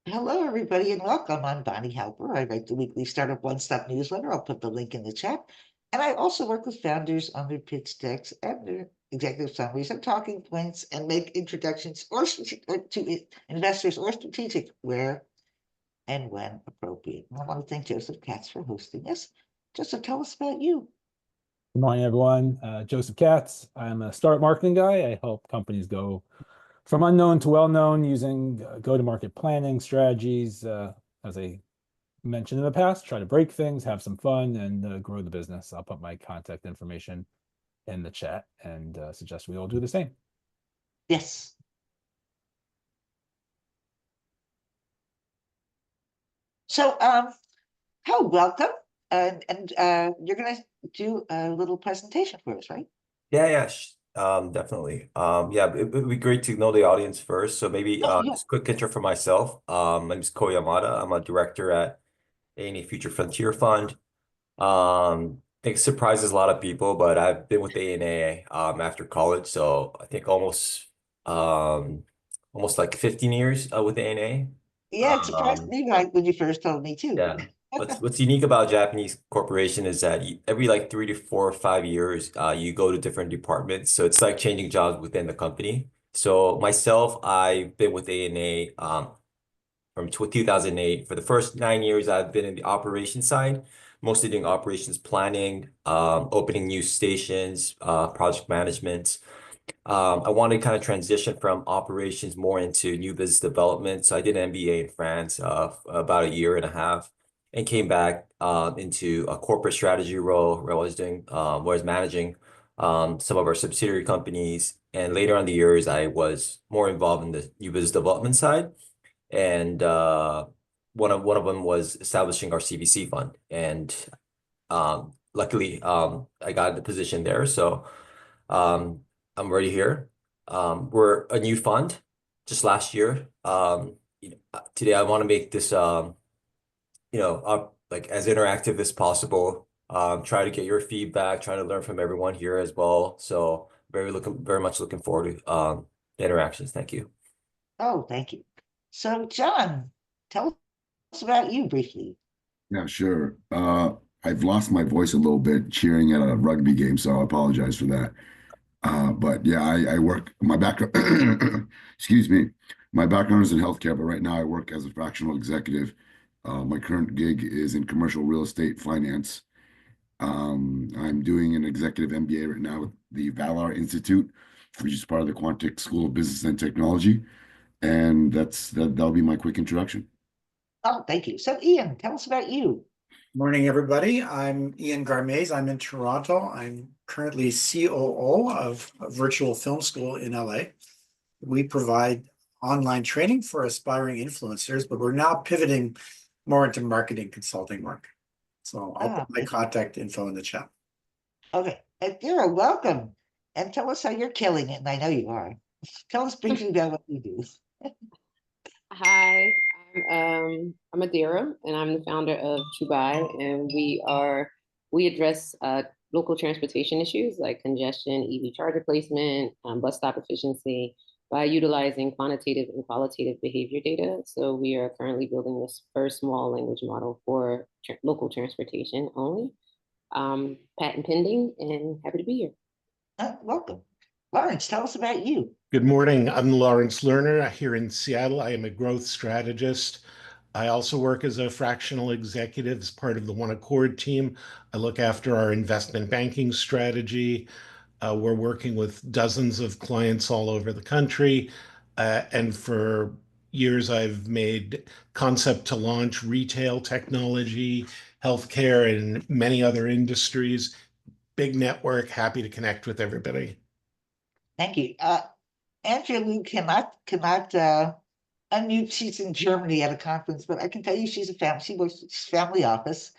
Hello, everybody, and welcome. I'm Bonnie Halper. I write the weekly Startup One Stop newsletter. I'll put the link in the chat. And I also work with founders on their pitch decks and their executive summaries and talking points and make introductions or to investors or strategic where and when appropriate. And I want to thank Joseph Katz for hosting us. Joseph, tell us about you. Good morning, everyone. Joseph Katz. I'm a startup marketing guy. I help companies go from unknown to well-known using go-to-market planning strategies. As I mentioned in the past, try to break things, have some fun, and grow the business. I'll put my contact information in the chat and suggest we all do the same. Yes. So, welcome. And you're going to do a little presentation for us, right? Yeah, definitely. Yeah, it'd be great to know the audience first. So maybe Oh, yeah. just quick intro for myself. My name is Yamada. I'm a director at A&E Future Frontier Fund. I think it surprises a lot of people, but I've been with A&A after college, so I think almost like 15 years with A&A. Yeah, it surprised me right when you first told me too. Yeah. What's unique about Japanese corporation is that every like 3 to 4 or 5 years, you go to different departments. So it's like changing jobs within the company. So myself, I've been with A&A from 2008. For the first 9 years, I've been in the operations side, mostly doing operations planning, opening new stations, project management. I wanted to kind of transition from operations more into new business development. So I did an MBA in France for about a year and a half and came back into a corporate strategy role where I was managing some of our subsidiary companies. And later on the years, I was more involved in the new business development side. And one of them was establishing our CVC fund. And luckily, I got the position there. So um, I'm already here. We're a new fund just last year. Today I want to make this like as interactive as possible. Try to get your feedback, try to learn from everyone here as well. So very much looking forward to the interactions. Thank you. Oh, thank you. So, John, tell us about you briefly. Yeah, sure. I've lost my voice a little bit cheering at a rugby game, so I apologize for that. But yeah, I work, my background, excuse me, my background is in healthcare, but right now I work as a fractional executive. My current gig is in commercial real estate finance. I'm doing an executive MBA right now with the Valar Institute, which is part of the Quantic School of Business and Technology. And that'll be my quick introduction. Oh, thank you. So, Ian, tell us about you. Morning, everybody. I'm Ian Garmaze. I'm in Toronto. I'm currently COO of a virtual film school in LA. We provide online training for aspiring influencers, but we're now pivoting more into marketing consulting work. So I'll put my contact info in the chat. Okay, and you're welcome. And tell us how you're killing it, and I know you are. Tell us briefly about what you do. Hi, I'm Adira, and I'm the founder of Chubai, and we address local transportation issues like congestion, EV charger placement, bus stop efficiency by utilizing quantitative and qualitative behavior data. So we are currently building this first small language model for local transportation only. Patent pending, and happy to be here. Welcome. Lawrence, tell us about you. Good morning. I'm Lawrence Lerner here in Seattle. I am a growth strategist. I also work as a fractional executive as part of the One Accord team. I look after our investment banking strategy. We're working with dozens of clients all over the country. And for years, I've made concept to launch retail technology, healthcare, and many other industries. Big network, happy to connect with everybody. Thank you. Andrea Lou cannot unmute. She's in Germany at a conference, but I can tell you she works with family office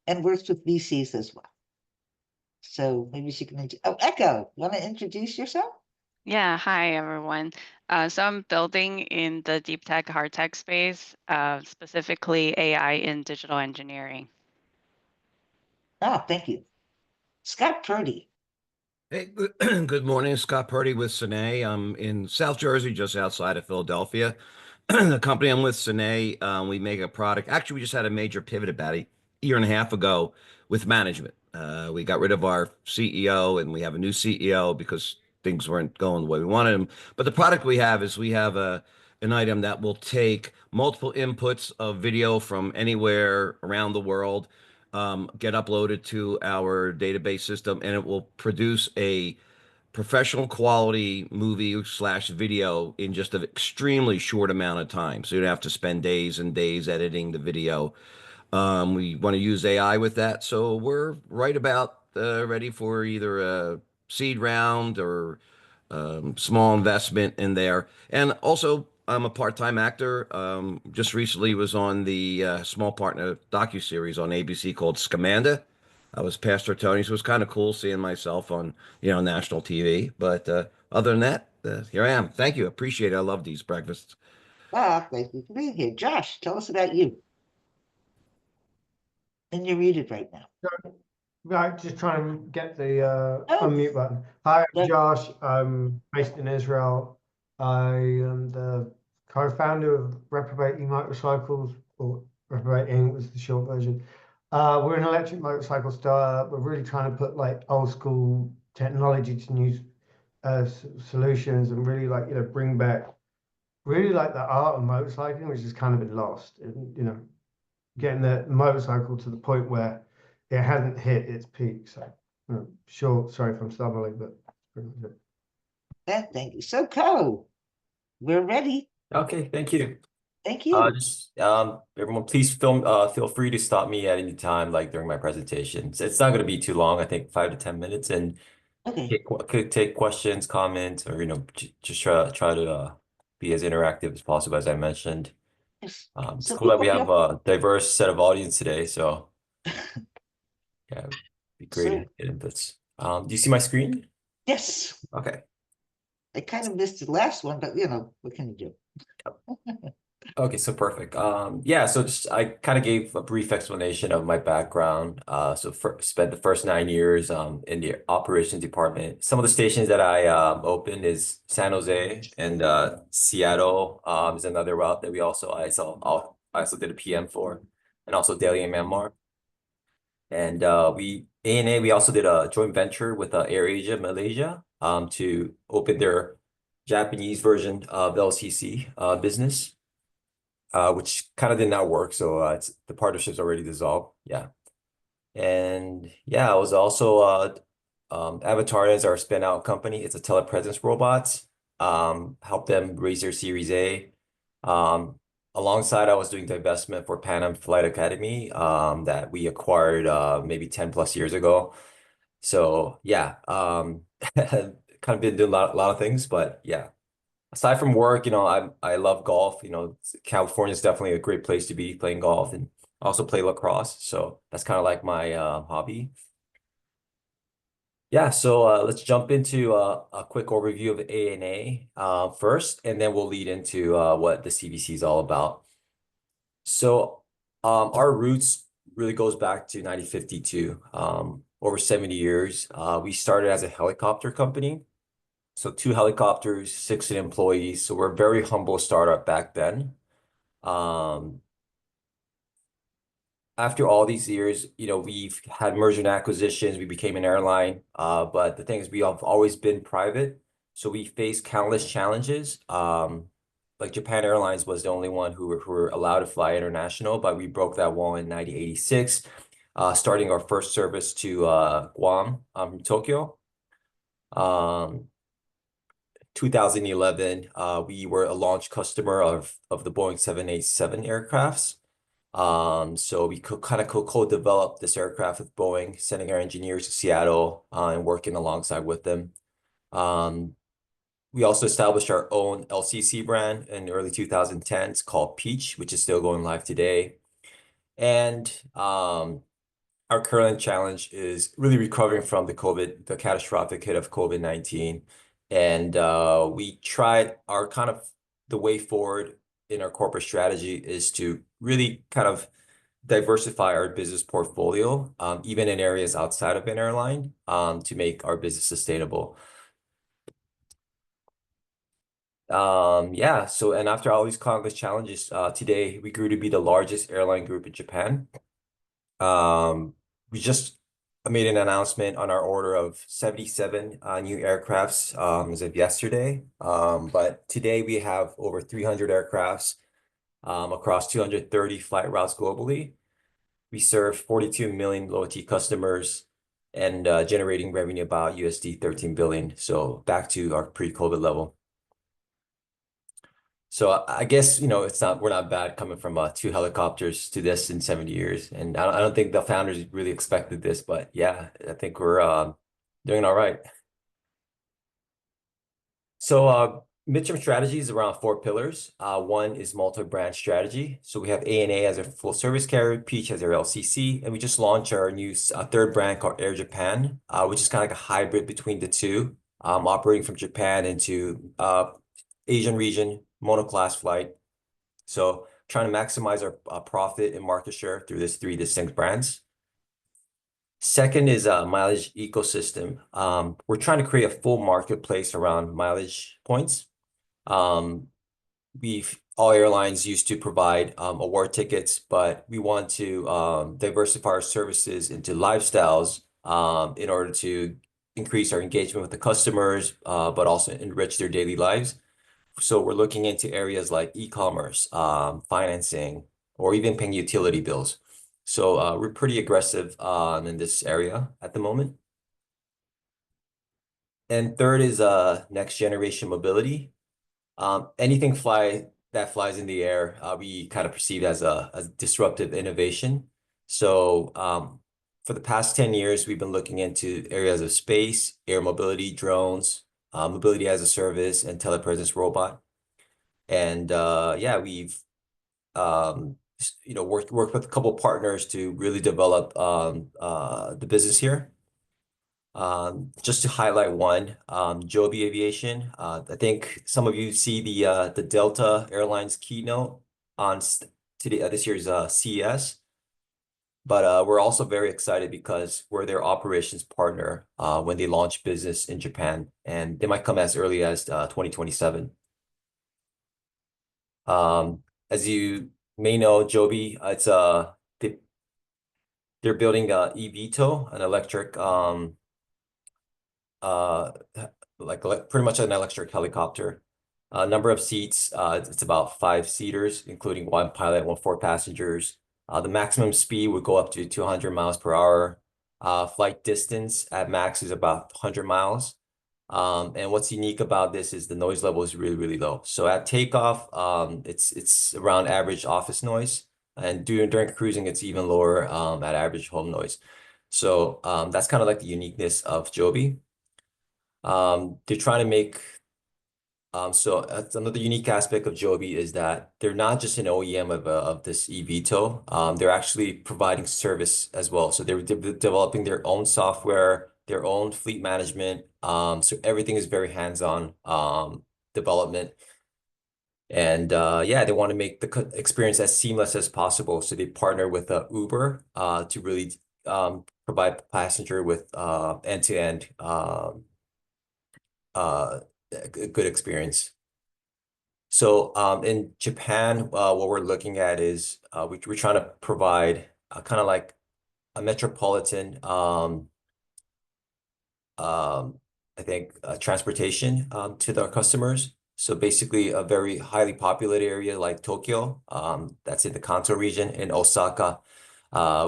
and works with VCs as well. So maybe she can. Echo, you want to introduce yourself? Yeah, hi everyone. So I'm building in the deep tech, hard tech space, specifically AI in digital engineering. Ah, thank you. Scott Purdy. Hey, good morning. Scott Purdy with Sine. I'm in South Jersey, just outside of Philadelphia. the company I'm with, Sine, we make a product. Actually, we just had a major pivot about a year and a half ago with management. We got rid of our CEO and we have a new CEO because things weren't going the way we wanted them. But the product we have is we have an item that will take multiple inputs of video from anywhere around the world, get uploaded to our database system, and it will produce a professional quality movie slash video in just an extremely short amount of time. So you don't have to spend days and days editing the video. We want to use AI with that. So we're right about ready for either a seed round or small investment in there. And also, I'm a part-time actor. Just recently was on the small partner docuseries on ABC called Scamanda. I was Pastor Tony, so it was kind of cool seeing myself on, national TV. But other than that, here I am. Thank you. Appreciate it. I love these breakfasts. Thank you for being here. Josh, tell us about you. And you're muted right now. Right, just trying to get the Oh. unmute button. Hi, Yeah. I'm Josh. I'm based in Israel. I am the co-founder of Reprobate E-Motorcycles, or Reprobate Inc. was the short version. We're an electric motorcycle startup. We're really trying to put like old school technology to new solutions and really bring back really like the art of motorcycling, which has kind of been lost. And, getting the motorcycle to the point where it hasn't hit its peak. So, sure, sorry if I'm stumbling, but pretty much it. Thank you. So, Co, we're ready. Okay, thank you. Thank you. Just everyone, please feel free to stop me at any time, like during my presentation. It's not going to be too long. I think 5 to 10 minutes, and Okay. could take questions, comments, or just try to be as interactive as possible, as I mentioned. Yes. It's So cool that we people have feel- a diverse set of audience today. So yeah, it'd be great So- to get inputs. Do you see my screen? Yes. Okay. I kind of missed the last one, but what can you do? Okay, so perfect. Yeah, so just I kind of gave a brief explanation of my background. So spent the first 9 years in the operations department. Some of the stations that I opened is San Jose and Seattle is another route that I also did a PM for, and also Delhi and Myanmar. And ANA, we also did a joint venture with AirAsia Malaysia to open their Japanese version of LCC business. Which kind of did not work, so the partnership's already dissolved. Yeah, and yeah, I was also Avatar is our spin-out company. It's a telepresence robot. Helped them raise their Series A. Alongside, I was doing the investment for Pan Am Flight Academy that we acquired maybe 10 plus years ago. So yeah, kind of been doing a lot of things, but yeah. Aside from work, I love golf. California is definitely a great place to be playing golf, and also play lacrosse. So that's kind of like my hobby. Yeah, so let's jump into a quick overview of ANA first, and then we'll lead into what the CVC is all about. So our roots really goes back to 1952, over 70 years. We started as a helicopter company. So 2 helicopters, 6 employees. So we're a very humble startup back then. After all these years, we've had merger and acquisitions. We became an airline. But the thing is, we have always been private. So we faced countless challenges. Like Japan Airlines was the only one who were allowed to fly international, but we broke that wall in 1986, starting our first service to Guam from Tokyo. 2011, we were a launch customer of the Boeing 787 aircrafts. So we could kind of co-develop this aircraft with Boeing, sending our engineers to Seattle and working alongside with them. We also established our own LCC brand in the early 2010s called Peach, which is still going live today. And our current challenge is really recovering from the catastrophic hit of COVID-19. And we tried the way forward in our corporate strategy is to really kind of diversify our business portfolio, even in areas outside of an airline, to make our business sustainable. Yeah, so and after all these countless challenges, today we grew to be the largest airline group in Japan. We just made an announcement on our order of 77 new aircrafts as of yesterday. But today we have over 300 aircrafts across 230 flight routes globally. We serve 42 million loyalty customers and generating revenue about USD 13 billion. So back to our pre-COVID level. So I guess, we're not bad coming from 2 helicopters to this in 70 years. And I don't think the founders really expected this, but yeah, I think we're doing all right. So midterm strategy is around 4 pillars. One is multi-brand strategy. So we have ANA as a full service carrier, Peach as our LCC, and we just launched our new third brand called Air Japan, which is kind of like a hybrid between the two, operating from Japan into Asian region, monoclass flight. So trying to maximize our profit and market share through these 3 distinct brands. Second is a mileage ecosystem. We're trying to create a full marketplace around mileage points. All airlines used to provide award tickets, but we want to diversify our services into lifestyles in order to increase our engagement with the customers, but also enrich their daily lives. So we're looking into areas like e-commerce, financing, or even paying utility bills. So we're pretty aggressive in this area at the moment. And third is next generation mobility. Anything that flies in the air, we kind of perceive as a disruptive innovation. So for the past 10 years, we've been looking into areas of space, air mobility, drones, mobility as a service, and telepresence robot. And yeah, we've worked with a couple of partners to really develop the business here. Just to highlight one, Joby Aviation. I think some of you see the Delta Airlines keynote on today this year's CES. But we're also very excited because we're their operations partner when they launch business in Japan, and they might come as early as 2027. As you may know, Joby, they're building eVTOL, an electric pretty much an electric helicopter. Number of seats, it's about 5 seaters, including 1 pilot, 4 passengers. The maximum speed would go up to 200 miles per hour. Flight distance at max is about 100 miles. And what's unique about this is the noise level is really, really low. So at takeoff, it's around average office noise, and during cruising, it's even lower at average home noise. So that's kind of like the uniqueness of Joby. They're trying to make so that's another unique aspect of Joby is that they're not just an OEM of this eVTOL. They're actually providing service as well. So they're developing their own software, their own fleet management. So everything is very hands-on development. And yeah, they want to make the experience as seamless as possible. So they partner with Uber to really provide passenger with end-to-end good experience. So in Japan, what we're looking at is we're trying to provide kind of like a metropolitan, I think, transportation to their customers. So basically a very highly populated area like Tokyo, that's in the Kanto region, and Osaka,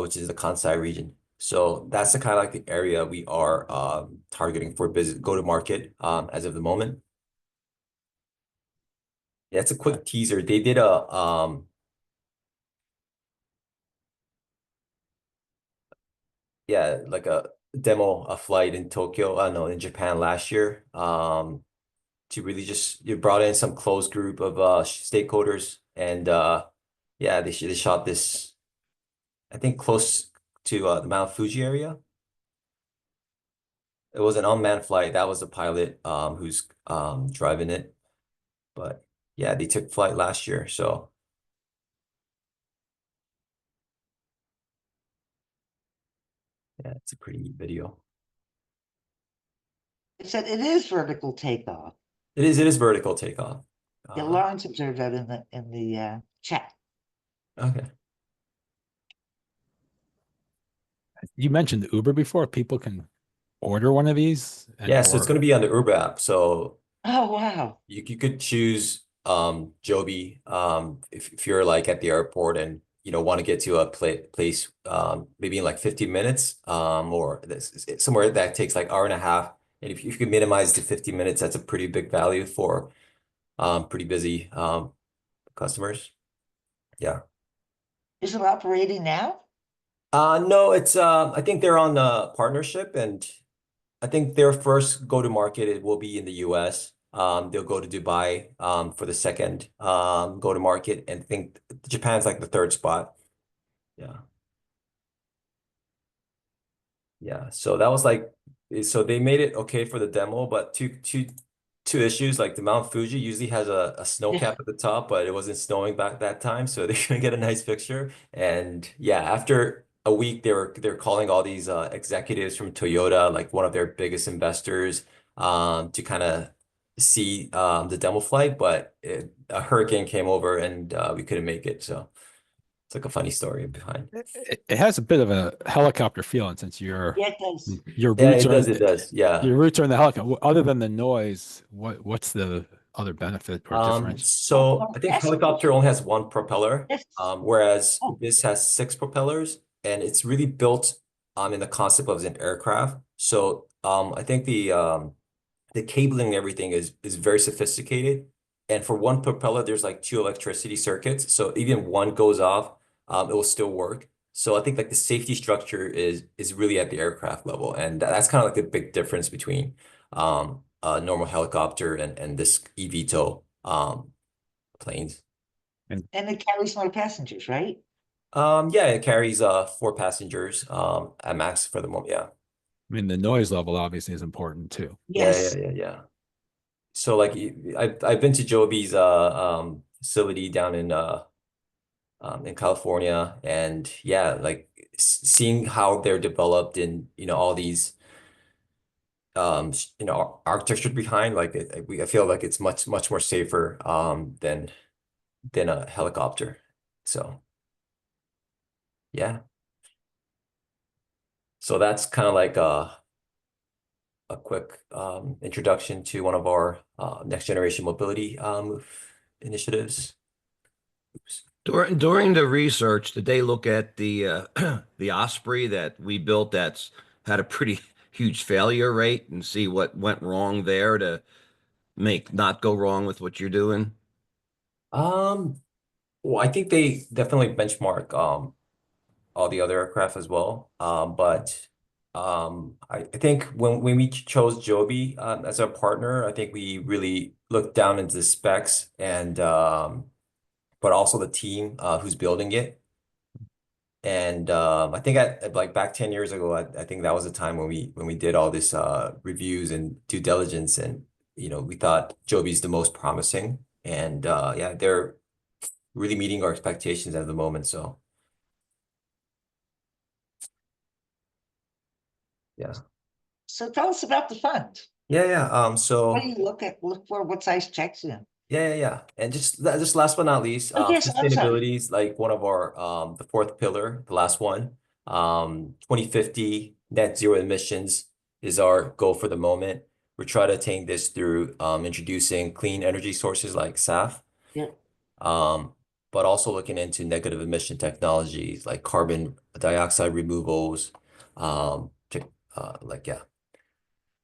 which is the Kansai region. So that's the kind of like the area we are targeting for business go-to-market as of the moment. Yeah, it's a quick teaser. They did a yeah, like a demo, a flight in Tokyo, no, in Japan last year. To really just you brought in some close group of stakeholders, and yeah, they shot this, I think, close to the Mount Fuji area. It was an unmanned flight. That was the pilot who's driving it. But yeah, they took flight last year. So yeah, it's a pretty neat video. I said it is vertical takeoff. It is vertical takeoff. Yeah, Lawrence observed that in the chat. Okay. You mentioned Uber before. People can order one of these Yeah, so it's going to be on the Uber app. So Oh, wow. you could choose Joby if you're like at the airport and want to get to a place maybe in like 15 minutes or somewhere that takes like hour and a half. And if you can minimize to 15 minutes, that's a pretty big value for pretty busy customers. Yeah. Is it operating now? No, it's I think they're on a partnership, and I think their first go to market it will be in the US. They'll go to Dubai for the second go to market, and I think Japan's like the third spot. Yeah. Yeah. So that was like so they made it okay for the demo, but two issues, like the Mount Fuji usually has a snow cap at the top, but it wasn't snowing back that time, so they couldn't get a nice picture. And yeah, after a week, they're calling all these executives from Toyota, like one of their biggest investors, to kind of see the demo flight, but a hurricane came over and we couldn't make it. So it's like a funny story behind. It has a bit of a helicopter feel, and since your Yeah, it does. your Yeah, roots it are does. It does. Yeah. your roots are in the helicopter. Other than the noise, what's the other benefit or difference? So I think helicopter only has one propeller, Yes. whereas Oh. this has six propellers, and it's really built in the concept of an aircraft. So I think the cabling and everything is very sophisticated. And for one propeller, there's like two electricity circuits. So even one goes off, it will still work. So I think like the safety structure is really at the aircraft level. And that's kind of like the big difference between a normal helicopter and this eVTOL planes. And it carries more passengers, right? Yeah, it carries four passengers at max for the moment. Yeah. I mean, the noise level obviously is important too. Yes. Yeah. So like I've been to Joby's facility down in California, and yeah, like seeing how they're developed and all these architecture behind, like I feel like it's much more safer than a helicopter. So yeah. So that's kind of like a quick introduction to one of our next generation mobility initiatives. Oops. During the research, did they look at the the Osprey that we built that's had a pretty huge failure rate and see what went wrong there to make not go wrong with what you're doing? Well, I think they definitely benchmark all the other aircraft as well. But I think when we chose Joby as our partner, I think we really looked down into the specs and but also the team who's building it. And I think like back 10 years ago, I think that was the time when we did all this reviews and due diligence, and we thought Joby's the most promising, and yeah, they're really meeting our expectations at the moment. So yeah. So tell us about the fund. Yeah. So What do you look for? What size checks in? yeah. And just last but not least, Oh, yes, I'm sorry. sustainability is like one of our the fourth pillar, the last one. 2050 net zero emissions is our goal for the moment. We're trying to attain this through introducing clean energy sources like SAF, Yeah. but also looking into negative emission technologies like carbon dioxide removals, like yeah.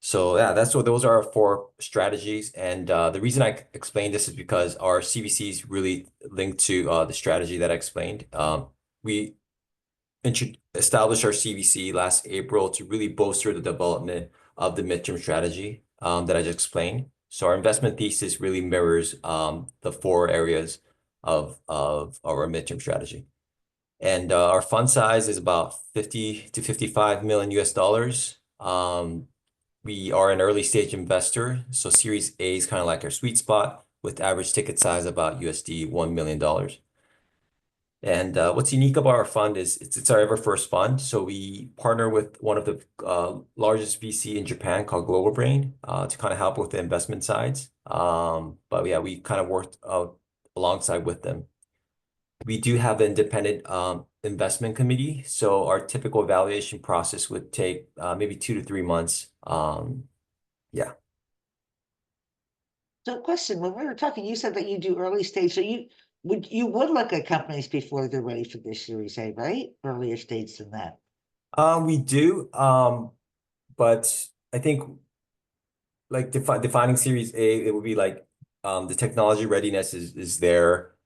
So yeah, those are our four strategies. And the reason I explained this is because our CVCs really linked to the strategy that I explained. We established our CVC last April to really bolster the development of the midterm strategy that I just explained. So our investment thesis really mirrors the four areas of our midterm strategy. And our fund size is about 50 to 55 million US dollars. We are an early stage investor, so Series A is kind of like our sweet spot with average ticket size about USD $1 million. And what's unique about our fund is it's our ever first fund. So we partner with one of the largest VC in Japan called Global Brain to kind of help with the investment sides. But yeah, we kind of worked alongside with them. We do have the independent investment committee. So our typical evaluation process would take maybe 2 to 3 months. Yeah. So question, when we were talking, you said that you do early stage, so you would look at companies before they're ready for their Series A, right? Earlier stage than that. We do, but I think like defining Series A, it would be like the technology readiness is there.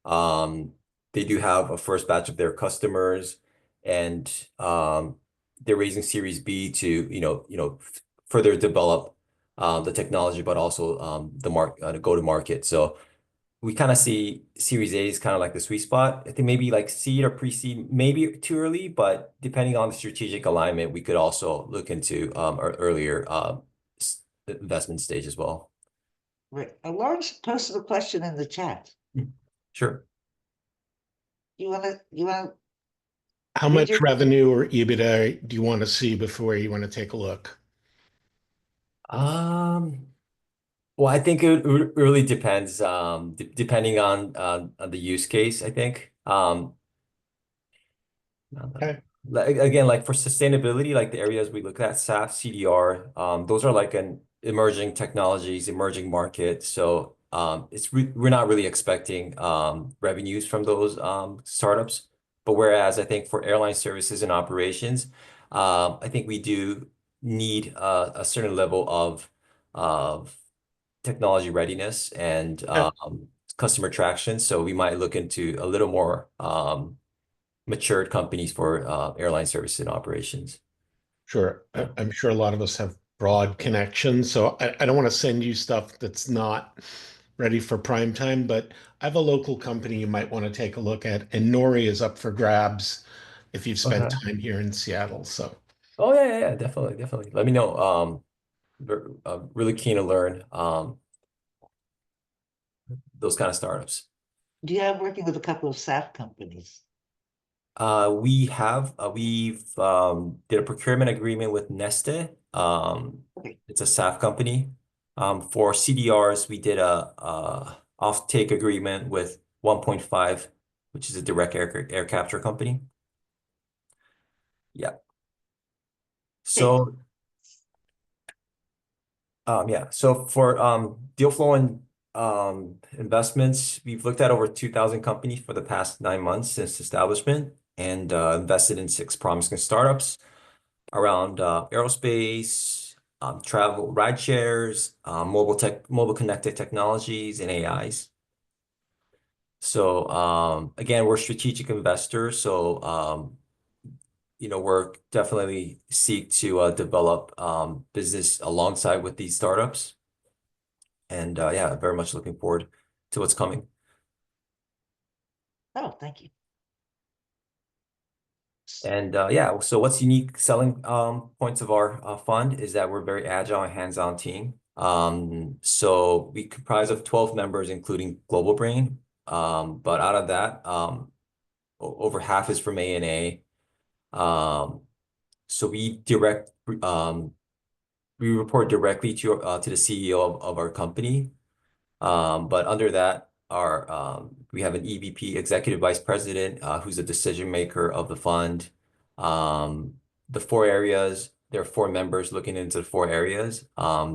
They do have a first batch of their customers, and they're raising Series B to further develop the technology, but also the go to market. So we kind of see Series A is kind of like the sweet spot. I think maybe like seed or pre-seed, maybe too early, but depending on the strategic alignment, we could also look into our earlier investment stage as well. Right. Lawrence posted a question in the chat. Sure. You wanna How read much your- revenue or EBITDA do you want to see before you want to take a look? Well, I think it really depends, depending on the use case, I think. Okay. Again, like for sustainability, like the areas we look at, SAF, CDR, those are like an emerging technologies, emerging markets. So we're not really expecting revenues from those startups. But whereas I think for airline services and operations, I think we do need a certain level of technology readiness and customer traction. So we might look into a little more matured companies for airline services and operations. Sure. I'm sure a lot of us have broad connections, so I don't want to send you stuff that's not ready for prime time, but I have a local company you might want to take a look at, and Nori is up for grabs if you've spent Okay. time here in Seattle. So, Oh yeah, definitely. Let me know. Really keen to learn those kind of startups. do you have working with a couple of SAF companies? We've did a procurement agreement with Neste. Okay. It's a SAF company. For CDRs, we did a off-take agreement with 1.5, which is a direct air capture company. Yeah. So yeah. So for deal flow and investments, we've looked at over 2,000 companies for the past 9 months since establishment, and invested in 6 promising startups around aerospace, travel, ride shares, mobile connected technologies, and AIs. So again, we're strategic investors, so we're definitely seek to develop business alongside with these startups, and yeah, very much looking forward to what's coming. Oh, thank you. And yeah, so what's unique selling points of our fund is that we're very agile and hands-on team. So we comprise of 12 members, including Global Brain. But out of that, over half is from A&A. So we report directly to the CEO of our company. But under that, we have an EVP, Executive Vice President, who's a decision maker of the fund. The 4 areas, there are 4 members looking into the 4 areas,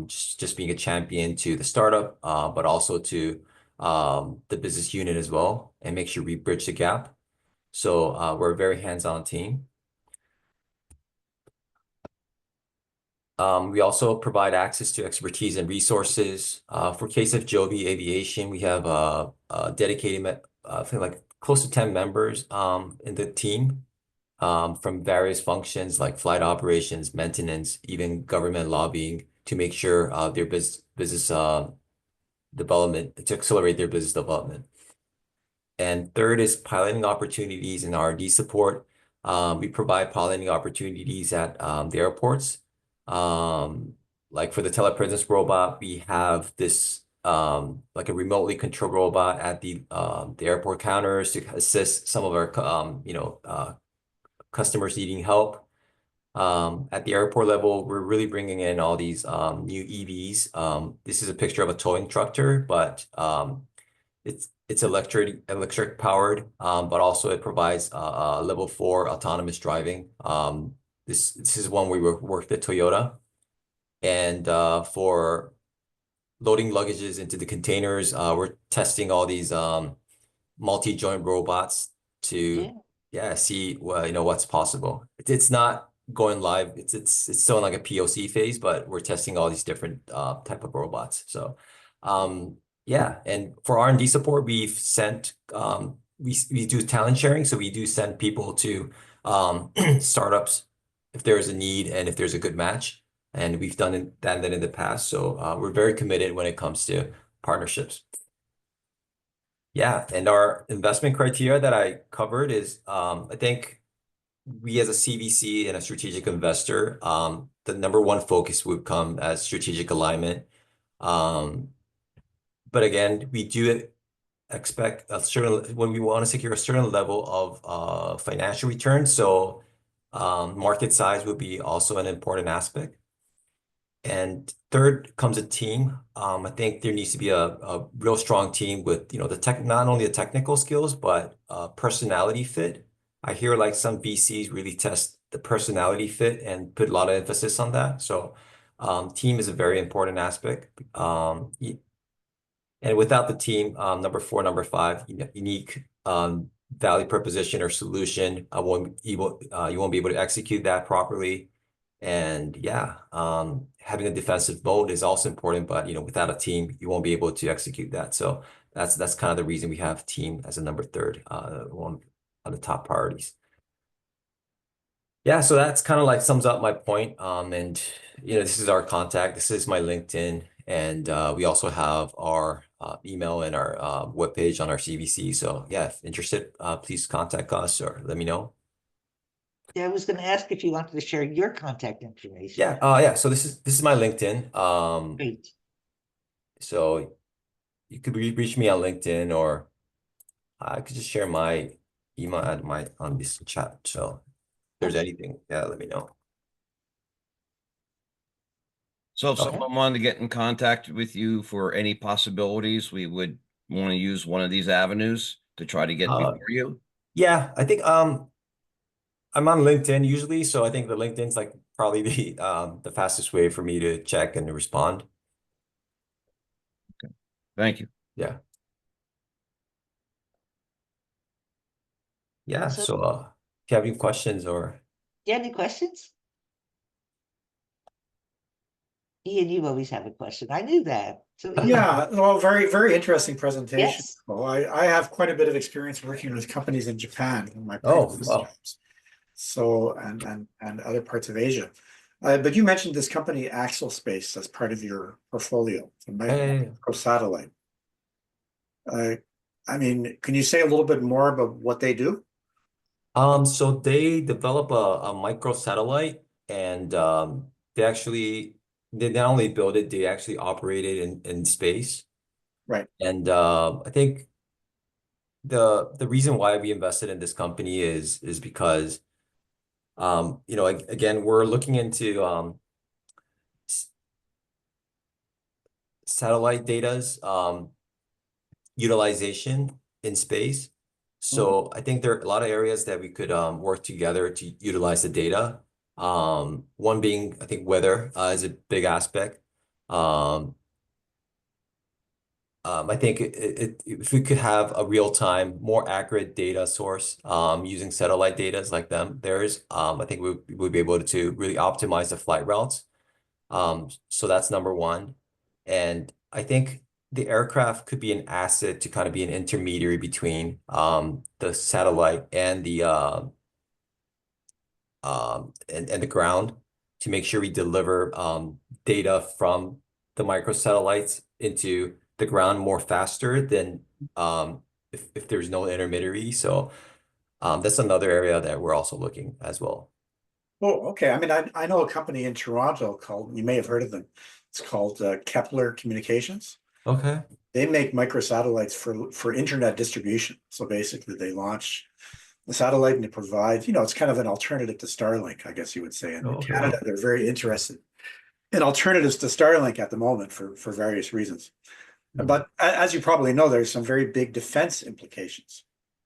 just being a champion to the startup, but also to the business unit as well, and make sure we bridge the gap. So we're a very hands-on team. We also provide access to expertise and resources. For case of Joby Aviation, we have a dedicated, I feel like close to 10 members in the team from various functions like flight operations, maintenance, even government lobbying to make sure their business development, to accelerate their business development. And third is piloting opportunities and R&D support. We provide piloting opportunities at the airports. Like for the telepresence robot, we have this like a remotely controlled robot at the airport counters to assist some of our customers needing help. At the airport level, we're really bringing in all these new EVs. This is a picture of a towing tractor, but it's electric powered, but also it provides level 4 autonomous driving. This is one we worked at Toyota, and for loading luggages into the containers, we're testing all these multi-joint robots to see what's possible. It's not going live. It's still in like a POC phase, but we're testing all these different type of robots. So yeah, and for R&D support, we've sent we do talent sharing, so we do send people to startups if there's a need and if there's a good match, and we've done that in the past. So we're very committed when it comes to partnerships. Yeah, and our investment criteria that I covered is I think we as a CVC and a strategic investor, the number one focus would come as strategic alignment. But again, we do expect a certain, when we want to secure a certain level of financial return. So market size would be also an important aspect. And third comes a team. I think there needs to be a real strong team with, not only the technical skills, but personality fit. I hear like some VCs really test the personality fit and put a lot of emphasis on that. So team is a very important aspect. And without the team, number 4, number 5, unique value proposition or solution, you won't be able to execute that properly. And yeah, having a defensive mode is also important, but without a team, you won't be able to execute that. So that's kind of the reason we have team as a number 3rd, one of the top priorities. Yeah, so that's kind of like sums up my point. And this is our contact. This is my LinkedIn, and we also have our email and our webpage on our CVC. So yeah, if interested, please contact us or let me know. Yeah, I was going to ask if you wanted to share your contact information. Yeah. So this is my LinkedIn. Great. So you could reach me on LinkedIn, or I could just share my email on this chat. So if there's anything, let me know. So if someone wanted to get in contact with you for any possibilities, we would want to use one of these avenues to try to get before you. Yeah, I think I'm on LinkedIn usually, so I think the LinkedIn's like probably the fastest way for me to check and respond. Okay. Thank you. Yeah. Yeah. So if you have any questions or any questions? Ian, you always have a question. I knew that. So Ian. Yeah, well, very, very interesting presentation. Yes. Well, I have quite a bit of experience working with companies in Japan in my Oh, previous wow. jobs. So and other parts of Asia. But you mentioned this company Axel Space as part of your portfolio, the micro satellite. I mean, can you say a little bit more about what they do? So they develop a micro satellite, and they not only build it, they actually operate it in space. Right. And I think the reason why we invested in this company is because again, we're looking into satellite data's utilization in space. So I think there are a lot of areas that we could work together to utilize the data. One being, I think weather is a big aspect. I think if we could have a real-time, more accurate data source using satellite data like theirs, I think we would be able to really optimize the flight routes. So that's number one. And I think the aircraft could be an asset to kind of be an intermediary between the satellite and the and the ground, to make sure we deliver data from the microsatellites into the ground more faster than if there's no intermediary. So that's another area that we're also looking as well. Oh, okay. I mean, I know a company in Toronto called, you may have heard of them. It's called Kepler Communications. Okay. They make microsatellites for internet distribution. So basically, they launch the satellite and they provide, it's kind of an alternative to Starlink, I guess you would say. And in Okay. Canada, they're very interested in alternatives to Starlink at the moment for various reasons. But as you probably know, there's some very big defense implications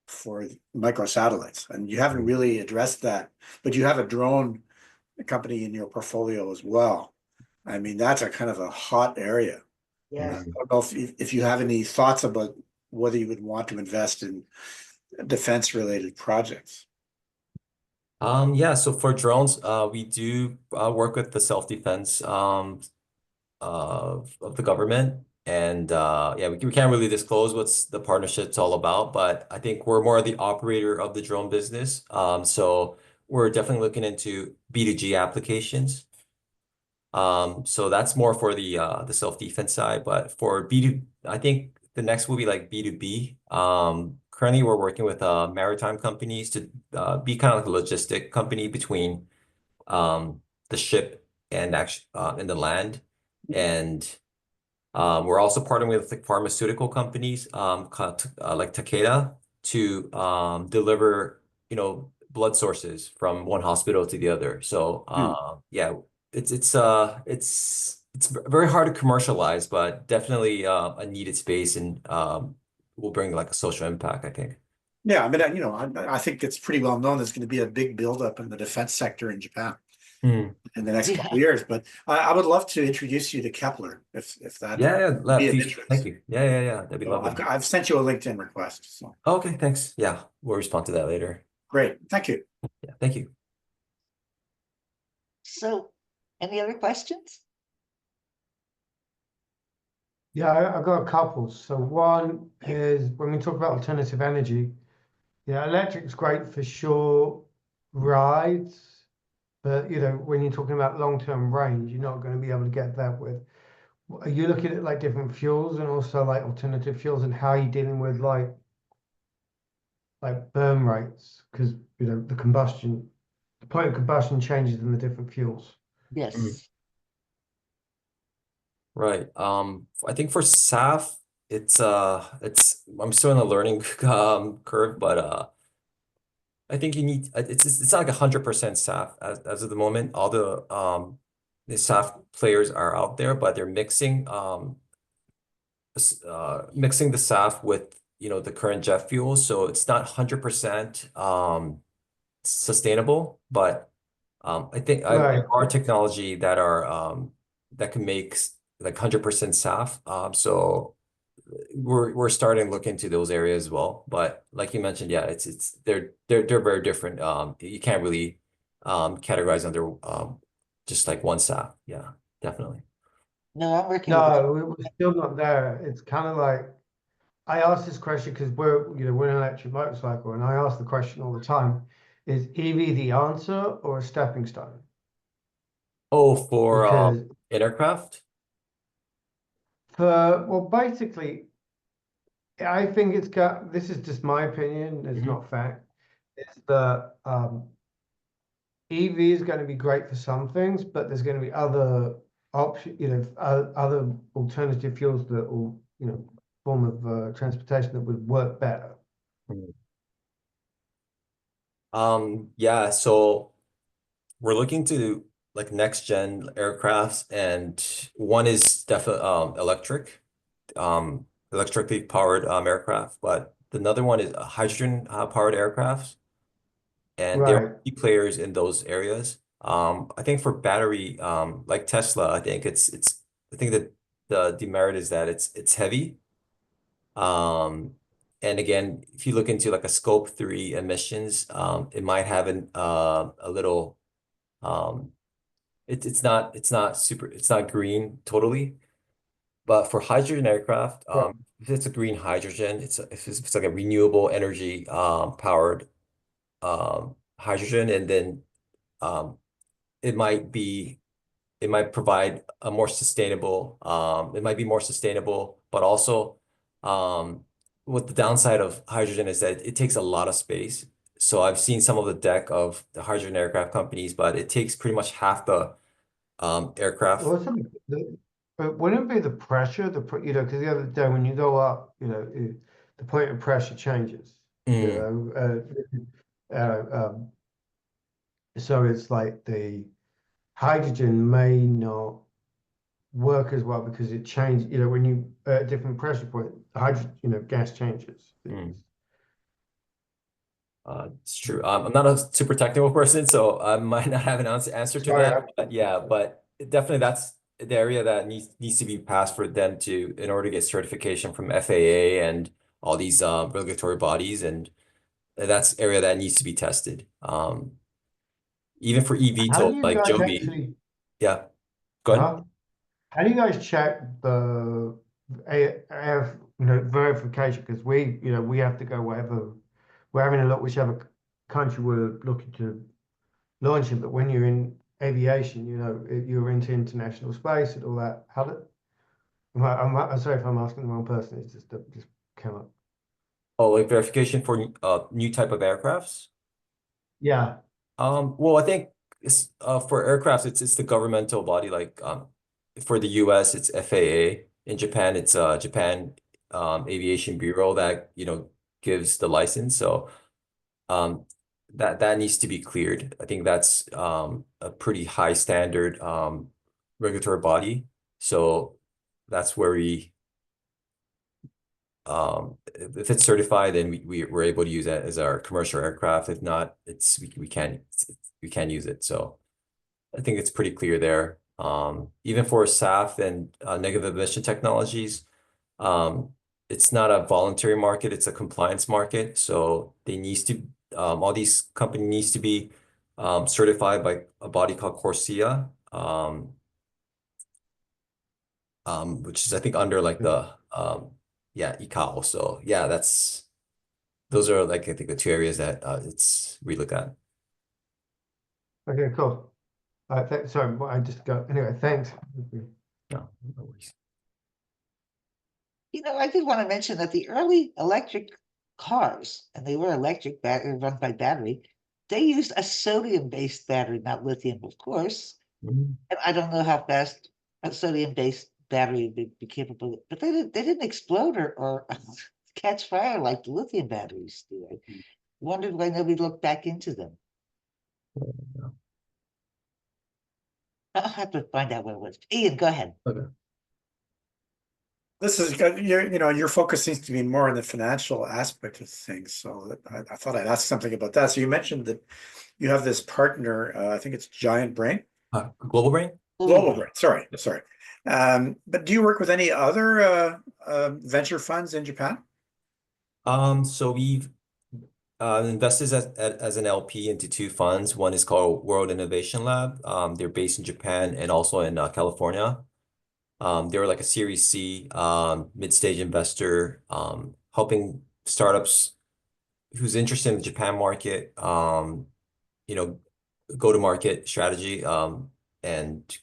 for microsatellites, and you haven't really addressed that. But you have a drone company in your portfolio as well. I mean, that's a kind of a hot area. Yes. I don't know if you have any thoughts about whether you would want to invest in defense-related projects. Yeah, so for drones, we do work with the self-defense of the government. And yeah, we can't really disclose what's the partnership's all about, but I think we're more the operator of the drone business. So we're definitely looking into B2G applications. So that's more for the self-defense side, but for B2, I think the next will be like B2B. Currently we're working with maritime companies to be kind of like a logistic company between the ship and actually and the land. And we're also partnering with like pharmaceutical companies like Takeda to deliver, blood sources from one hospital to the other. So yeah, it's very hard to commercialize, but definitely a needed space, and will bring like a social impact, I think. Yeah, I mean, I think it's pretty well known there's going to be a big buildup in the defense sector in Japan in the next couple of years. But I would love to introduce you to Kepler if that Yeah, be of please, interest. thank you. Yeah, that'd be So lovely. I've sent you a LinkedIn request. So Okay, thanks. Yeah, we'll respond to that later. great, thank you. Yeah, thank you. So, any other questions? Yeah, I've got a couple. So one is when we talk about alternative energy, electric's great for short rides, but when you're talking about long-term range, you're not going to be able to get that with. Are you looking at like different fuels and also like alternative fuels, and how are you dealing with like burn rates? Because the point of combustion changes in the different fuels. Yes. Right. I think for SAF, it's I'm still in the learning curve, but I think you need it's not like 100% SAF as of the moment. All the SAF players are out there, but they're mixing mixing the SAF with the current jet fuel, so it's not 100% sustainable, but I think Right. there are technology that are that can make like 100% SAF. So we're starting to look into those areas as well. But like you mentioned, yeah, they're very different. You can't really categorize under just like one SAF. Yeah, definitely. No, I'm working with No, we're still not there. It's kind of like I ask this question because we're an electric motorcycle, and I ask the question all the time: is EV the answer or a stepping stone? Oh, for Because aircraft? basically, I think it's got. This is just my opinion. It's not fact. It's that EV is going to be great for some things, but there's going to be other option, other alternative fuels that will, form of transportation that would work better. Yeah, so we're looking to like next gen aircrafts, and one is definitely electrically powered aircraft, but another one is hydrogen powered aircrafts, and there Right. are key players in those areas. I think for battery, like Tesla, I think I think that the demerit is that it's heavy. And again, if you look into like a scope 3 emissions, it might have a little it's not green totally. But for hydrogen aircraft, Right. if it's a green hydrogen, if it's like a renewable energy powered hydrogen, and then um, it might provide a more sustainable, it might be more sustainable, but also what the downside of hydrogen is that it takes a lot of space. So I've seen some of the deck of the hydrogen aircraft companies, but it takes pretty much half the aircraft. Well, It wouldn't be the pressure, you know, because the other day when you go up, you know, the point of pressure changes. You know, so it's like the hydrogen may not work as well because it changed. You know, when you at a different pressure point, the hydrogen, you know, gas changes. It's true. I'm not a super technical person, so I might not have an answer to Sorry, that. But yeah, but definitely that's the area that needs to be passed for them to in order to get certification from FAA and all these regulatory bodies, and that's area that needs to be tested. Even for how do eVTOL, you like guys Joby. actually? Yeah, go ahead. How do you guys check the you know, verification? Because you know, we have to go wherever we're having a look, whichever country we're looking to launch in. But when you're in aviation, you know, you're into international space and all that. How do I'm sorry if I'm asking the wrong person. It's just came up. Oh, like verification for new type of aircrafts? Yeah. Well, I think it's for aircrafts, it's the governmental body. Like for the US, it's FAA. In Japan, it's Japan Aviation Bureau that gives the license. So that needs to be cleared. I think that's a pretty high standard regulatory body. So that's where if it's certified, then we're able to use that as our commercial aircraft. If not, we can't use it. So I think it's pretty clear there. Even for SAF and negative emission technologies, it's not a voluntary market, it's a compliance market. So they needs to all these companies needs to be certified by a body called Corsia, which is I think under like the ICAO. So yeah, those are like I think the two areas that we look at. Okay, cool. Sorry, I just got anyway. Thanks. No worries. You know, I did want to mention that the early electric cars, and they were electric, run by battery, they used a sodium-based battery, not lithium, of course. And I don't know how fast a sodium-based battery would be capable, but they didn't explode or catch fire like the lithium batteries do. I wondered why nobody looked back into them. I'll have to find out what it was. Ian, go ahead. Okay. This is good. Your focus seems to be more on the financial aspect of things. So I thought I'd ask something about that. So you mentioned that you have this partner, I think it's Giant Brain. Global Brain? Global Brain. Sorry. But do you work with any other venture funds in Japan? So we've invested as an LP into two funds. One is called World Innovation Lab. They're based in Japan and also in California. They were like a Series C mid-stage investor, helping startups who's interested in the Japan market, go-to-market strategy. And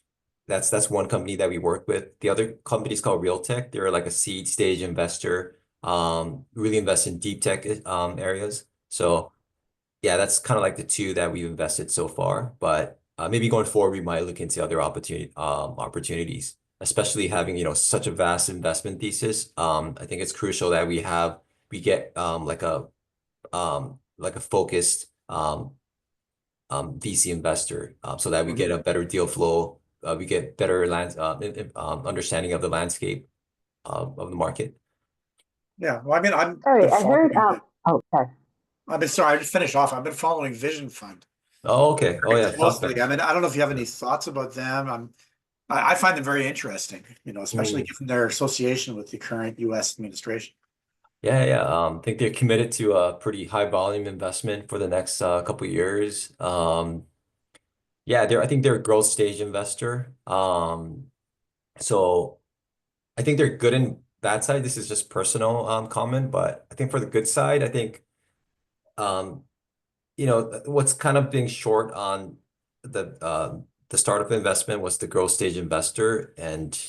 that's one company that we work with. The other company is called Realtech. They're like a seed stage investor, really invest in deep tech areas. So yeah, that's kind of like the two that we've invested so far. But maybe going forward, we might look into other opportunities, especially having such a vast investment thesis. I think it's crucial that we get like a focused VC investor so that we get a better deal flow. We get better understanding of the landscape of the market. Yeah, well, I mean, Sorry, I heard. Oh, sorry. Sorry, I just finished off. I've been following Vision Fund. Oh, okay. Oh, yeah. Closely. I mean, I don't know if you have any thoughts about them. I find them very interesting, especially given their association with the current U.S. administration. Yeah. I think they're committed to a pretty high volume investment for the next couple of years. Yeah, I think they're a growth stage investor. So I think they're good in that side. This is just personal comment, but I think for the good side, I think what's kind of being short on the startup investment was the growth stage investor, and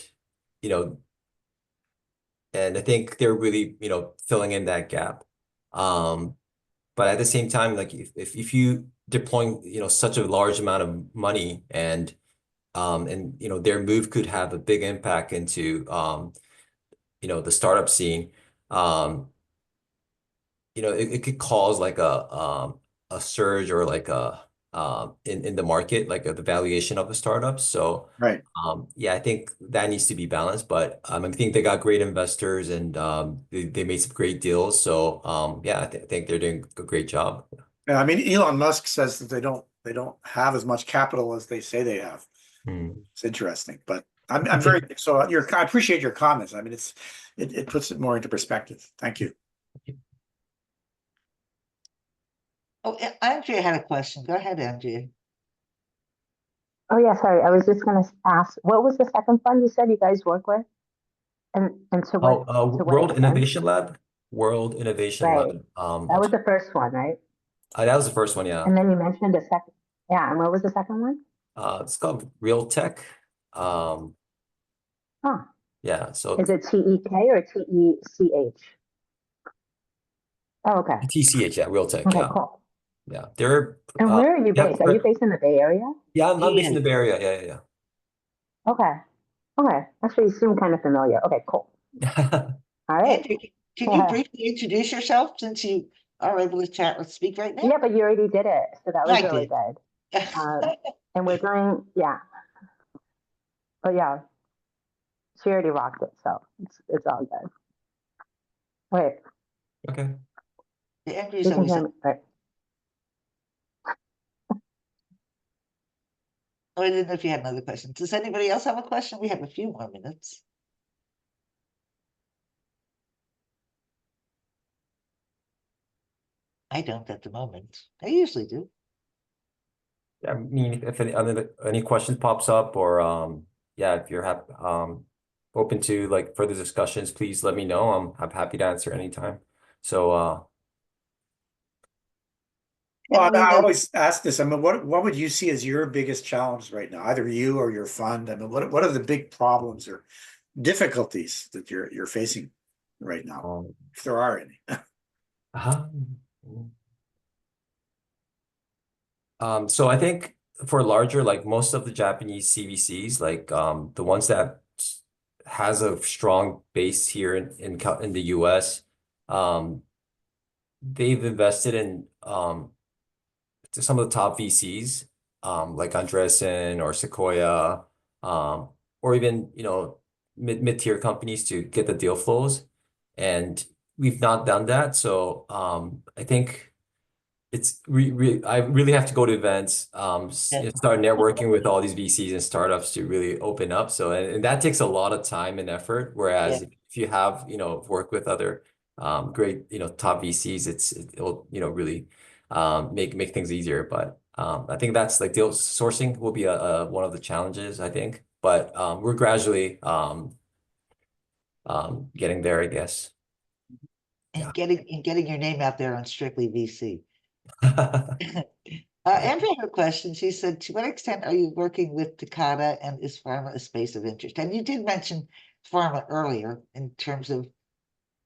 I think they're really filling in that gap. But at the same time, like if you deploying such a large amount of money and And their move could have a big impact into the startup scene. It could cause like a surge or like in the market, like the valuation of the startups. So Right. yeah, I think that needs to be balanced, but I think they got great investors and they made some great deals. So yeah, I think they're doing a great job. Yeah, I mean, Elon Musk says that they don't have as much capital as they say they have. It's interesting, but I'm very so I appreciate your comments. I mean, it puts it more into perspective. Thank you. Oh, Andrea had a question. Go ahead, Andrea. Oh yeah, sorry. I was just gonna ask, what was the second fund you said you guys work with? And to what to what World extent? Innovation Lab. World Innovation Right. Lab. That was the first one, right? That was the first one, yeah. And then you mentioned the second. Yeah, and what was the second one? It's called Real Tech. Huh. Yeah, so Is it TEK or TECH? Oh, okay. TCH, yeah, Real Tech, Okay, yeah. cool. Yeah. They're And where are you yeah, based? Are you based in the Bay Area? yeah, I'm based in the Bay Area. Yeah, Okay. Okay. Actually, you seem kind of familiar. Okay, cool. yeah. All right. Andrea, can you briefly introduce yourself since you are able to chat or speak right now? Yeah, but you already did it, so that was I really did. good. And we're doing, yeah. But yeah, she already rocked it, so it's all good. Okay, Okay. Andrea's you can always hear me. Right. Oh, I didn't know if you had another question. Does anybody else have a question? We have a few more minutes. I don't at the moment. I usually do. I mean, if any questions pops up or yeah, if you're open to like further discussions, please let me know. I'm happy to answer anytime. So Well, I always ask this. I mean, what would you see as your biggest challenge right now? Either you or your fund. I mean, what are the big problems or difficulties that you're facing right now, if there are any? So I think for larger, like most of the Japanese CVCs, like the ones that has a strong base here in the US, they've invested in some of the top VCs, like Andreessen or Sequoia, or even mid-tier companies to get the deal flows, and we've not done that. So I think it's I really have to go to events, start networking with all these VCs and startups to really open up. So and that takes a lot of time and effort. Whereas if you have work with other great top VCs, it'll really make things easier. But I think that's like deal sourcing will be one of the challenges, I think. But we're gradually getting there, I guess. And getting your name out there on Strictly VC. Andrea had a question. She said, to what extent are you working with Takata and is pharma a space of interest? And you did mention pharma earlier in terms of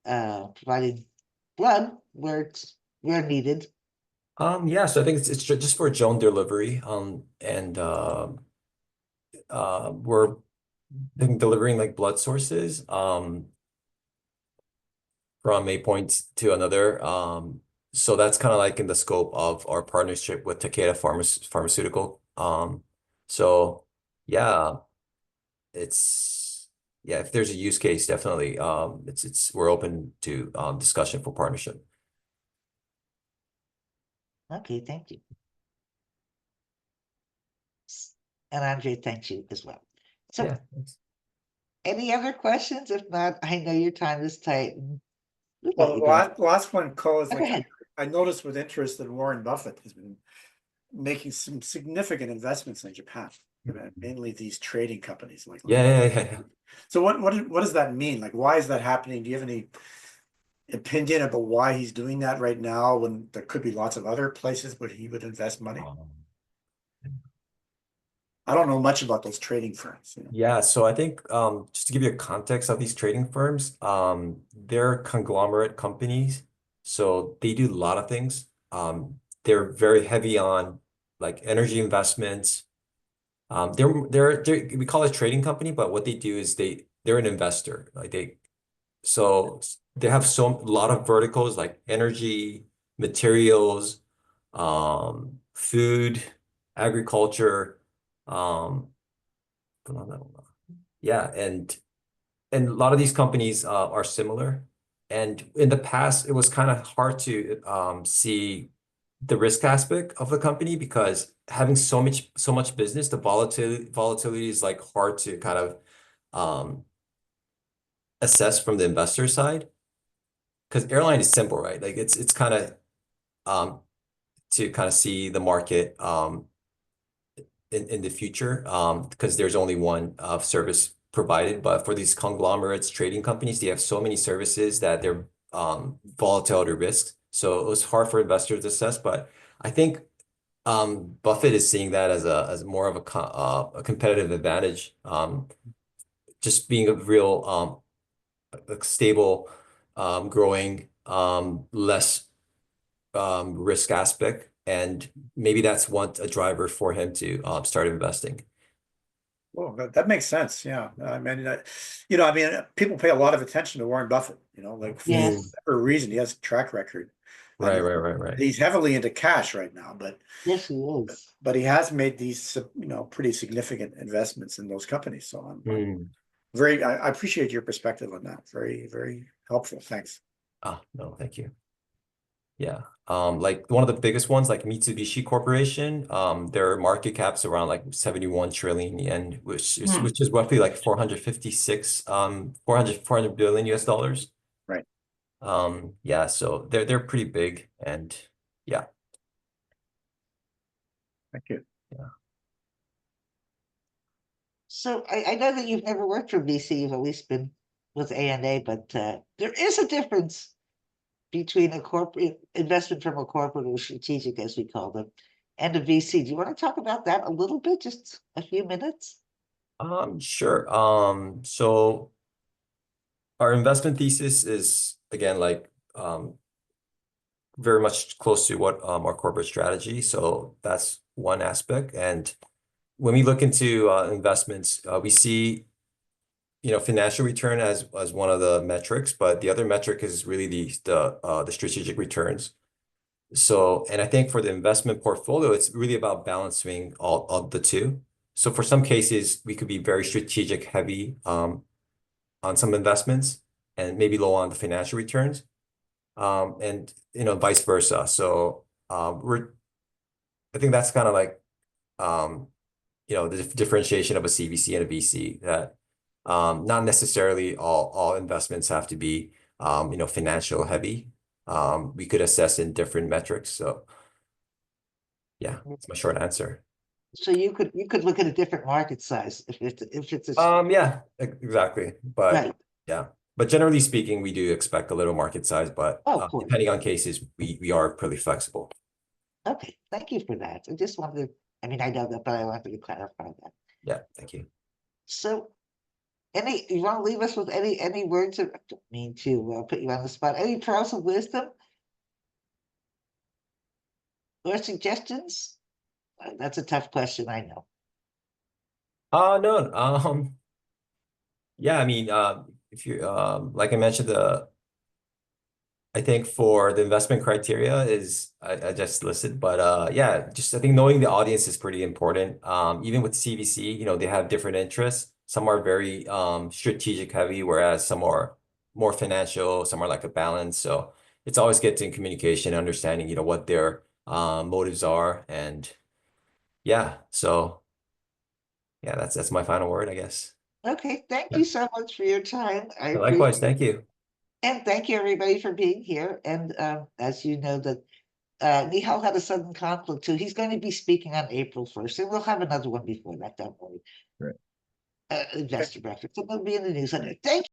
providing blood where needed. Yeah, so I think it's just for drone delivery. And we're delivering like blood sources from a point to another. So that's kind of like in the scope of our partnership with Takeda Pharmaceutical. So yeah, if there's a use case, definitely we're open to discussion for partnership. Okay, thank you. And Andre, thank you as well. So Yeah, any other questions? If not, I know your time is tight. Well, last one, Cole, is like I noticed with interest that Warren Buffett has been making some significant investments in Japan, mainly these trading companies. Yeah. So what does that mean? Like, why is that happening? Do you have any opinion about why he's doing that right now when there could be lots of other places where he would invest money? I don't know much about those trading firms. Yeah, so I think just to give you a context of these trading firms, they're conglomerate companies, so they do a lot of things. They're very heavy on like energy investments, They're we call it a trading company, but what they do is they're an investor. So they have a lot of verticals like energy, materials, food, agriculture, yeah, and a lot of these companies are similar. And in the past, it was kind of hard to see the risk aspect of the company because having so much business, the volatility is like hard to kind of assess from the investor side. Because airline is simple, right? Like it's kind of to kind of see the market in the future because there's only one service provided. But for these conglomerates, trading companies, they have so many services that they're volatile to risk. So it was hard for investors to assess. But I think Buffett is seeing that as more of a competitive advantage. Just being a real stable, growing, less risk aspect. And maybe that's a driver for him to start investing. Well, that makes sense. Yeah. I mean, I mean, people pay a lot of attention to Warren Buffett, like for Yes. whatever reason, he has a track record. Right. He's heavily into cash right now, but Yes, he is. but he has made these, pretty significant investments in those companies. So I'm I appreciate your perspective on that. Very, very helpful. Thanks. No, thank you. Yeah. Like one of the biggest ones, like Mitsubishi Corporation, their market cap's around like 71 trillion yen, which is roughly like 400 billion US dollars. Right. Yeah, so they're pretty big, and yeah. Thank you. Yeah. So I know that you've never worked for VC, you've always been with A&A, but there is a difference between a corporate investment from a corporate or strategic, as we call them, and a VC. Do you want to talk about that a little bit, just a few minutes? Sure. So our investment thesis is again like very much close to what our corporate strategy. So that's one aspect. And when we look into investments, we see financial return as one of the metrics, but the other metric is really the strategic returns. So, and I think for the investment portfolio, it's really about balancing all of the two. So for some cases, we could be very strategic heavy on some investments and maybe low on the financial returns, and vice versa. So I think that's kind of like the differentiation of a CVC and a VC, that not necessarily all investments have to be financial heavy. We could assess in different metrics. So yeah, that's my short answer. So you could look at a different market size if it's yeah, exactly. But right. Yeah, but generally speaking, we do expect a little market size, but Oh, cool. depending on cases, we are pretty flexible. Okay, thank you for that. I just wanted to, I mean, I know that, but I wanted to clarify that. Yeah, thank you. So you want to leave us with any words of, I don't mean to put you on the spot, any pearls of wisdom or suggestions? That's a tough question, I know. No, yeah, I mean, if you like I mentioned, I think for the investment criteria is I just listed, but yeah, just I think knowing the audience is pretty important. Even with CVC, they have different interests. Some are very strategic heavy, whereas some are more financial, some are like a balance. So it's always getting communication, understanding, what their motives are. And yeah, so yeah, that's my final word, I guess. Okay, thank you so much for your time. I Likewise, appreciate thank you. And thank you everybody for being here. And as you know, that Nihal had a sudden conflict too. He's going to be speaking on April 1st, and we'll have another one before that, don't worry. Great. Investor breakfast. So it'll be in the newsletter. Thank you.